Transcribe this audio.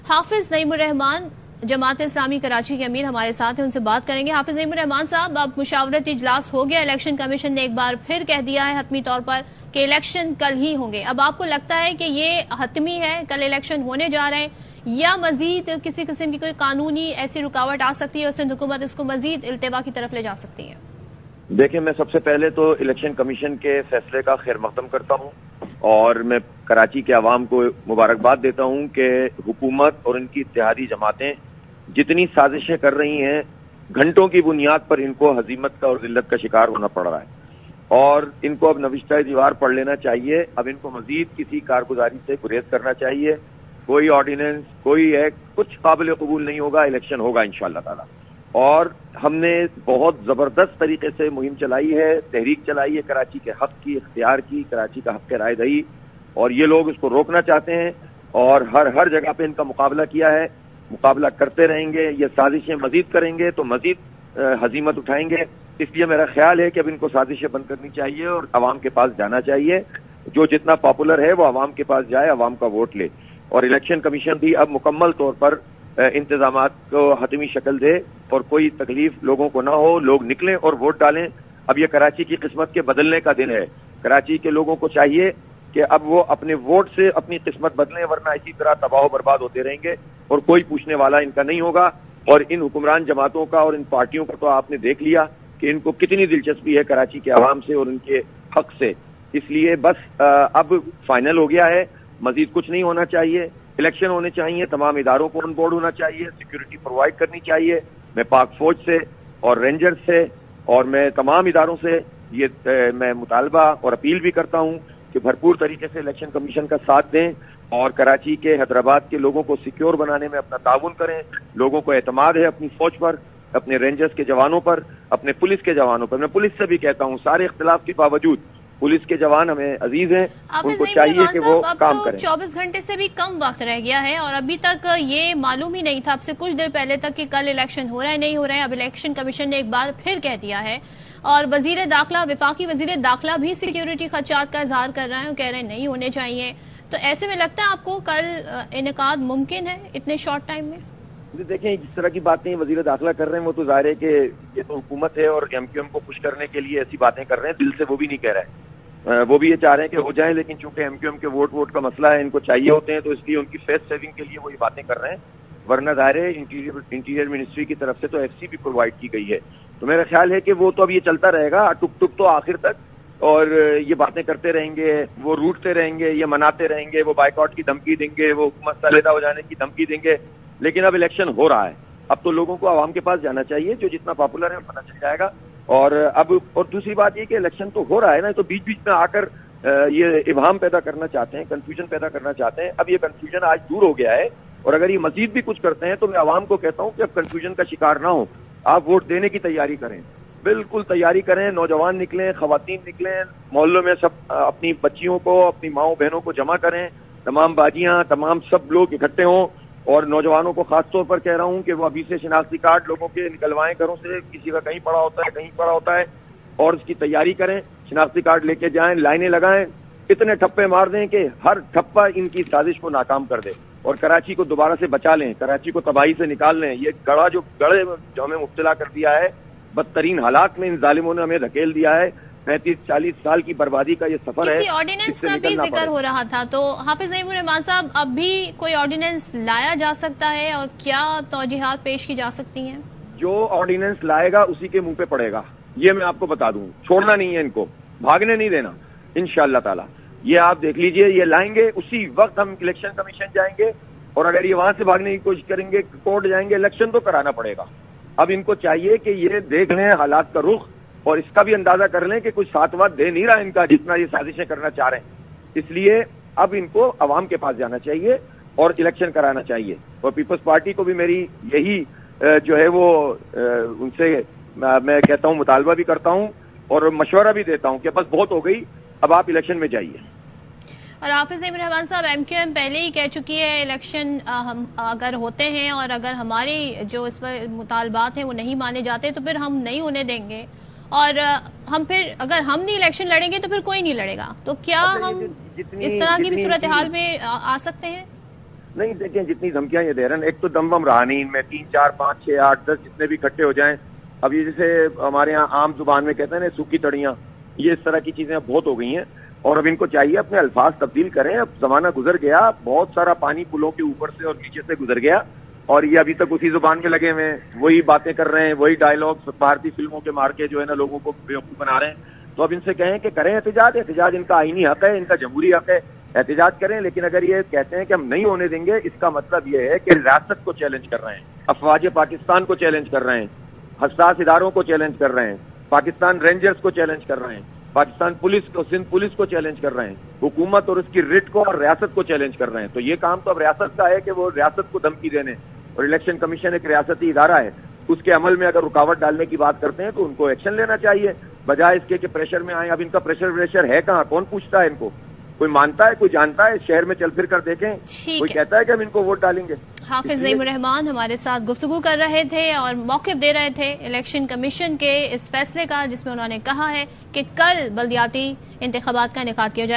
حافظ نعیم الرحمان جماعت اسلامی کراچی کے امیر ہمارے ساتھ ہیں، ان سے بات کریں گے۔ حافظ نعیم الرحمان صاحب، اب مشاورتی اجلاس ہو گیا، الیکشن کمیشن نے ایک بار پھر کہہ دیا ہے حتمی طور پر کہ الیکشن کل ہی ہوں گے۔ اب آپ کو لگتا ہے کہ یہ حتمی ہے، کل الیکشن ہونے جا رہے ہیں، یا مزید کسی قسم کی کوئی قانونی ایسی رکاوٹ آ سکتی ہے اور سندھ حکومت اس کو مزید التوا کی طرف لے جا سکتی ہے؟ دیکھیں، میں سب سے پہلے تو الیکشن کمیشن کے فیصلے کا خیر مقدم کرتا ہوں اور میں کراچی کے عوام کو مبارکباد دیتا ہوں کہ حکومت اور ان کی اتحادی جماعتیں جتنی سازشیں کر رہی ہیں، گھنٹوں کی بنیاد پر ان کو ہزیمت کا اور ذلت کا شکار ہونا پڑ رہا ہے اور ان کو اب نوشتہ دیوار پڑھ لینا چاہیے۔ اب ان کو مزید کسی کارگزاری سے گریز کرنا چاہیے۔ کوئی آرڈیننس، کوئی ایکٹ کچھ قابل قبول نہیں ہوگا، الیکشن ہوگا انشاءاللہ تعالی۔ اور ہم نے بہت زبردست طریقے سے مہم چلائی ہے، تحریک چلائی ہے کراچی کے حق کی، اختیار کی، کراچی کا حق رائے دہی، اور یہ لوگ اس کو روکنا چاہتے ہیں اور ہر جگہ پہ ان کا مقابلہ کیا ہے، مقابلہ کرتے رہیں گے۔ یہ سازشیں مزید کریں گے تو مزید ہزیمت اٹھائیں گے۔ اس لیے میرا خیال ہے کہ اب ان کو سازشیں بند کرنی چاہیے اور عوام کے پاس جانا چاہیے۔ جو جتنا پاپولر ہے وہ عوام کے پاس جائے، عوام کا ووٹ لے، اور الیکشن کمیشن بھی اب مکمل طور پر انتظامات کو حتمی شکل دے اور کوئی تکلیف لوگوں کو نہ ہو، لوگ نکلیں اور ووٹ ڈالیں۔ اب یہ کراچی کی قسمت کے بدلنے کا دن ہے۔ کراچی کے لوگوں کو چاہیے کہ اب وہ اپنے ووٹ سے اپنی قسمت بدلیں، ورنہ اسی طرح تباہ و برباد ہوتے رہیں گے اور کوئی پوچھنے والا ان کا نہیں ہوگا۔ اور ان حکمران جماعتوں کا اور ان پارٹیوں کا تو آپ نے دیکھ لیا کہ ان کو کتنی دلچسپی ہے کراچی کے عوام سے اور ان کے حق سے۔ اس لیے بس اب فائنل ہو گیا ہے، مزید کچھ نہیں ہونا چاہیے۔ الیکشن ہونے چاہیے، تمام اداروں کو آن بورڈ ہونا چاہیے، سیکیورٹی پرووائڈ کرنی چاہیے۔ میں پاک فوج سے اور رینجرز سے اور میں تمام اداروں سے یہ میں مطالبہ اور اپیل بھی کرتا ہوں کہ بھرپور طریقے سے الیکشن کمیشن کا ساتھ دیں اور کراچی کے، حیدرآباد کے لوگوں کو سیکیور بنانے میں اپنا تعاون کریں۔ لوگوں کو اعتماد ہے اپنی فوج پر، اپنے رینجرز کے جوانوں پر، اپنے پولیس کے جوانوں پر۔ میں پولیس سے بھی کہتا ہوں، سارے اختلاف کے باوجود پولیس کے جوان ہمیں عزیز ہیں، ان کو چاہیے کہ وہ کام کریں۔ 24 گھنٹے سے بھی کم وقت رہ گیا ہے اور ابھی تک یہ معلوم ہی نہیں تھا، اب سے کچھ دیر پہلے تک، کہ کل الیکشن ہو رہا ہے نہیں ہو رہا ہے۔ اب الیکشن کمیشن نے ایک بار پھر کہہ دیا ہے اور وزیر داخلہ، وفاقی وزیر داخلہ بھی سیکیورٹی خدشات کا اظہار کر رہے ہیں اور کہہ رہے ہیں نہیں ہونے چاہیے۔ تو ایسے میں لگتا ہے آپ کو کل انعقاد ممکن ہے اتنے شارٹ ٹائم میں؟ دیکھیں، جس طرح کی باتیں وزیر داخلہ کر رہے ہیں وہ تو ظاہر ہے کہ یہ تو حکومت ہے اور ایم کیو ایم کو خوش کرنے کے لیے ایسی باتیں کر رہے ہیں، دل سے وہ بھی نہیں کہہ رہے ہیں۔ وہ بھی یہ چاہ رہے ہیں کہ ہو جائیں، لیکن چونکہ ایم کیو ایم کے ووٹ کا مسئلہ ہے، ان کو چاہیے ہوتے ہیں، تو اس لیے ان کی فیس سیونگ کے لیے وہ یہ باتیں کر رہے ہیں۔ ورنہ ظاہر ہے انٹیریئر منسٹری کی طرف سے تو ایف سی بھی پرووائڈ کی گئی ہے۔ تو میرا خیال ہے کہ وہ تو اب یہ چلتا رہے گا ٹک ٹک تو آخر تک، اور یہ باتیں کرتے رہیں گے، وہ روٹتے رہیں گے، یہ مناتے رہیں گے، وہ بائیکاٹ کی دھمکی دیں گے، وہ حکومت سے علیحدہ ہو جانے کی دھمکی دیں گے، لیکن اب الیکشن ہو رہا ہے۔ اب تو لوگوں کو عوام کے پاس جانا چاہیے، جو جتنا پاپولر ہے پتہ چل جائے گا۔ اور دوسری بات یہ کہ الیکشن تو ہو رہا ہے نا، تو بیچ بیچ میں آ کر یہ ابہام پیدا کرنا چاہتے ہیں، کنفیوژن پیدا کرنا چاہتے ہیں۔ اب یہ کنفیوژن آج دور ہو گیا ہے، اور اگر یہ مزید بھی کچھ کرتے ہیں تو میں عوام کو کہتا ہوں کہ اب کنفیوژن کا شکار نہ ہو، آپ ووٹ دینے کی تیاری کریں، بالکل تیاری کریں۔ نوجوان نکلیں، خواتین نکلیں، محلوں میں سب اپنی بچیوں کو، اپنی ماؤں بہنوں کو جمع کریں، تمام باجیاں، تمام سب لوگ اکٹھے ہوں، اور نوجوانوں کو خاص طور پر کہہ رہا ہوں کہ وہ ابھی سے شناختی کارڈ لوگوں کے نکلوائیں گھروں سے، کسی کا کہیں پڑا ہوتا ہے کہیں پڑا ہوتا ہے، اور اس کی تیاری کریں، شناختی کارڈ لے کے جائیں، لائنیں لگائیں، اتنے ٹھپے مار دیں کہ ہر ٹھپا ان کی سازش کو ناکام کر دے اور کراچی کو دوبارہ سے بچا لیں، کراچی کو تباہی سے نکال لیں۔ یہ گڑھے جو ہمیں مبتلا کر دیا ہے، بدترین حالات میں ان ظالموں نے ہمیں دھکیل دیا ہے۔ 35-40 سال کی بربادی کا یہ سفر ہے۔ کسی آرڈیننس کا بھی ذکر ہو رہا تھا، تو حافظ نعیم الرحمان صاحب، اب بھی کوئی آرڈیننس لایا جا سکتا ہے اور کیا توجیحات پیش کی جا سکتی ہیں؟ جو آرڈیننس لائے گا اسی کے منہ پہ پڑے گا، یہ میں آپ کو بتا دوں۔ چھوڑنا نہیں ہے ان کو، بھاگنے نہیں دینا انشاءاللہ تعالی۔ یہ آپ دیکھ لیجئے، یہ لائیں گے اسی وقت ہم الیکشن کمیشن جائیں گے، اور اگر یہ وہاں سے بھاگنے کی کوشش کریں گے، کورٹ جائیں گے، الیکشن تو کرانا پڑے گا۔ اب ان کو چاہیے کہ یہ دیکھ لیں حالات کا رخ، اور اس کا بھی اندازہ کر لیں کہ کچھ ساتواں دے نہیں رہا ان کا جتنا یہ سازشیں کرنا چاہ رہے ہیں۔ اس لیے اب ان کو عوام کے پاس جانا چاہیے اور الیکشن کرانا چاہیے۔ اور پیپلز پارٹی کو بھی میری یہی جو ہے وہ ان سے میں کہتا ہوں، مطالبہ بھی کرتا ہوں اور مشورہ بھی دیتا ہوں کہ بس بہت ہو گئی، اب آپ الیکشن میں جائیے۔ اور حافظ نعیم الرحمان صاحب، ایم کیو ایم پہلے ہی کہہ چکی ہے الیکشن ہم اگر ہوتے ہیں اور اگر ہماری جو اس پر مطالبات ہیں وہ نہیں مانے جاتے تو پھر ہم نہیں ہونے دیں گے، اور ہم پھر اگر ہم نہیں الیکشن لڑیں گے تو پھر کوئی نہیں لڑے گا۔ تو کیا ہم اس طرح کی بھی صورتحال میں آ سکتے ہیں؟ نہیں دیکھیں جتنی دھمکیاں یہ دے رہے ہیں، ایک تو دم بم رہا نہیں ان میں، 3 4 5 6 8 10 جتنے بھی اکٹھے ہو جائیں. اب یہ جیسے ہمارے یہاں عام زبان میں کہتے ہیں نا سوکھی تڑیاں، یہ اس طرح کی چیزیں بہت ہو گئی ہیں اور اب ان کو چاہیے اپنے الفاظ تبدیل کریں. اب زمانہ گزر گیا، بہت سارا پانی پلوں کے اوپر سے اور نیچے سے گزر گیا اور یہ ابھی تک اسی زبان میں لگے ہوئے ہیں، وہی باتیں کر رہے ہیں، وہی ڈائلگ بھارتی فلموں کے مار کے جو ہے نا لوگوں کو بیوقوف بنا رہے ہیں. تو اب ان سے کہیں کہ کریں احتجاج ان کا آئینی حق ہے، ان کا جمہوری حق ہے، احتجاج کریں. لیکن اگر یہ کہتے ہیں کہ ہم نہیں ہونے دیں گے، اس کا مطلب یہ ہے کہ ریاست کو چیلنج کر رہے ہیں، افواج پاکستان کو چیلنج کر رہے ہیں، حساس اداروں کو چیلنج کر رہے ہیں، پاکستان رینجرز کو چیلنج کر رہے ہیں، پاکستان پولیس کو، سندھ پولیس کو چیلنج کر رہے ہیں، حکومت اور اس کی رٹ کو اور ریاست کو چیلنج کر رہے ہیں. تو یہ کام تو اب ریاست کا ہے کہ وہ ریاست کو دھمکی دینے، اور الیکشن کمیشن ایک ریاستی ادارہ ہے، اس کے عمل میں اگر رکاوٹ ڈالنے کی بات کرتے ہیں تو ان کو ایکشن لینا چاہیے بجائے اس کے کہ پریشر میں آئیں. اب ان کا پریشر ہے کہاں؟ کون پوچھتا ہے ان کو؟ کوئی مانتا ہے؟ کوئی جانتا ہے؟ شہر میں چل پھر کر دیکھیں، کوئی کہتا ہے کہ ہم ان کو ووٹ ڈالیں گے. حافظ نعیم الرحمان ہمارے ساتھ گفتگو کر رہے تھے اور موقف دے رہے تھے الیکشن کمیشن کے اس فیصلے کا، جس میں انہوں نے کہا ہے کہ کل بلدیاتی انتخابات کا انعقاد کیا جائے.